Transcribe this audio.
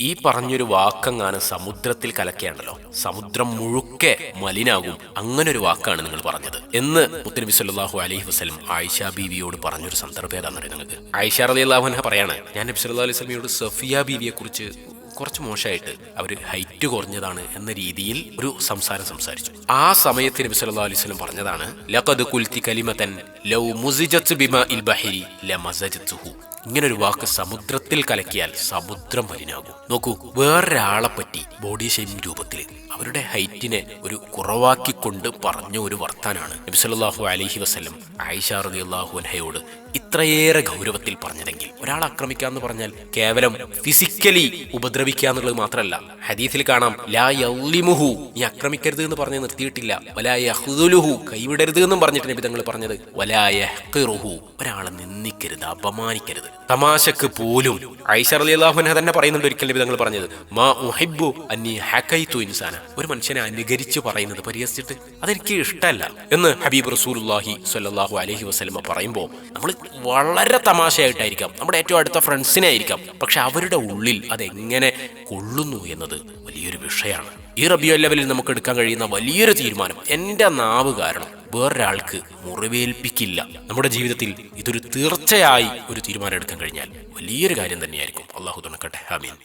ഈ പറഞ്ഞൊരു വാക്കെങ്ങാനും സമുദ്രത്തിൽ കലക്കിയാണല്ലോ, സമുദ്രം മുഴുക്കെ മലിനാകും. അങ്ങനെ ഒരു വാക്കാണ് നിങ്ങൾ പറഞ്ഞത് എന്ന് മുത്തനബി സല്ലല്ലാഹു അലൈഹി വസല്ലം ആയിഷ ബീവിയോട് പറഞ്ഞൊരു സന്ദർഭം ഏതാണെന്നറിയാം നിങ്ങൾക്ക്. ആയിഷ റളിയല്ലാഹു അൻഹ പറയാണ്, ഞാൻ നബി സല്ലല്ലാഹു അലൈഹി വസല്ലമയോട് സഫിയ ബീവിയെ കുറിച്ച് കുറച്ച് മോശമായിട്ട് അവർ ഹൈറ്റ് കുറഞ്ഞതാണ് എന്ന രീതിയിൽ ഒരു സംസാരം സംസാരിച്ചു. ആ സമയത്ത് നബി സല്ലല്ലാഹു അലൈഹി വസല്ലം പറഞ്ഞതാണ്, ലഖദ് ഖുൽതി കലിമതൻ ലൗ മുസിജത് ബിമാഇൽ ബഹരി ലമസജതുഹു. ഇങ്ങനൊരു വാക്ക് സമുദ്രത്തിൽ കലക്കിയാൽ സമുദ്രം മലിനാകും. നോക്കൂ, വേറൊരാളെ പറ്റി ബോഡി ഷെയ്മിംഗ് രൂപത്തിൽ അവരുടെ ഹൈറ്റിനെ ഒരു കുറവാക്കിക്കൊണ്ട് പറഞ്ഞ ഒരു വർത്താനാണ് നബി സല്ലല്ലാഹു അലൈഹി വസല്ലം ആയിഷ റളിയല്ലാഹു അൻഹയോട് ഇത്രയേറെ ഗൗരവത്തിൽ പറഞ്ഞതെങ്കിൽ, ഒരാളെ ആക്രമിക്കാന്ന് പറഞ്ഞാൽ കേവലം ഫിസിക്കലി ഉപദ്രവിക്കുക എന്നുള്ളത് മാത്രമല്ല. ഹദീസിൽ കാണാം, ലാ യളിമുഹു, നീ ആക്രമിക്കരുത് എന്ന് പറഞ്ഞ് നിർത്തിയിട്ടില്ല, വലാ യഖ്ദുലുഹു, കൈവിടരുത് എന്നും പറഞ്ഞിട്ട് നബി തങ്ങൾ പറഞ്ഞത്, വലാ യഹ്ഖിറുഹു, ഒരാളെ നിന്ദിക്കരുത്, അപമാനിക്കരുത്. തമാശക്ക് പോലും ആയിഷ റളിയല്ലാഹു അൻഹ തന്നെ പറയുന്നുണ്ട്, ഒരിക്കൽ നബി തങ്ങൾ പറഞ്ഞത്, മാ ഉഹിബ്ബു അന്നി ഹഖൈതു ഇൻസാന, ഒരു മനുഷ്യനെ അനുകരിച്ച് പറയുന്നത്, പരിഹസിച്ചിട്ട് അതെനിക്ക് ഇഷ്ടമല്ല എന്ന് ഹബീബ് റസൂലുള്ളാഹി സ്വല്ലല്ലാഹു അലൈഹി വസല്ലം പറയുമ്പോൾ നമ്മൾ വളരെ തമാശയായിട്ടായിരിക്കാം, നമ്മുടെ ഏറ്റവും അടുത്ത ഫ്രണ്ട്സിനെ ആയിരിക്കാം, പക്ഷെ അവരുടെ ഉള്ളിൽ അതെങ്ങനെ കൊള്ളുന്നു എന്നത് വലിയൊരു വിഷയമാണ്. ഈ റബീഉൽ അവ്വലിൽ നമുക്ക് എടുക്കാൻ കഴിയുന്ന വലിയൊരു തീരുമാനം, എൻ്റെ നാവ് കാരണം വേറൊരാൾക്ക് മുറിവേൽപ്പിക്കില്ല. നമ്മുടെ ജീവിതത്തിൽ ഇതൊരു തീർച്ചയായി ഒരു തീരുമാനം എടുക്കാൻ കഴിഞ്ഞാൽ വലിയൊരു കാര്യം തന്നെയായിരിക്കും. അള്ളാഹു തുണക്കട്ടെ. ആമീൻ.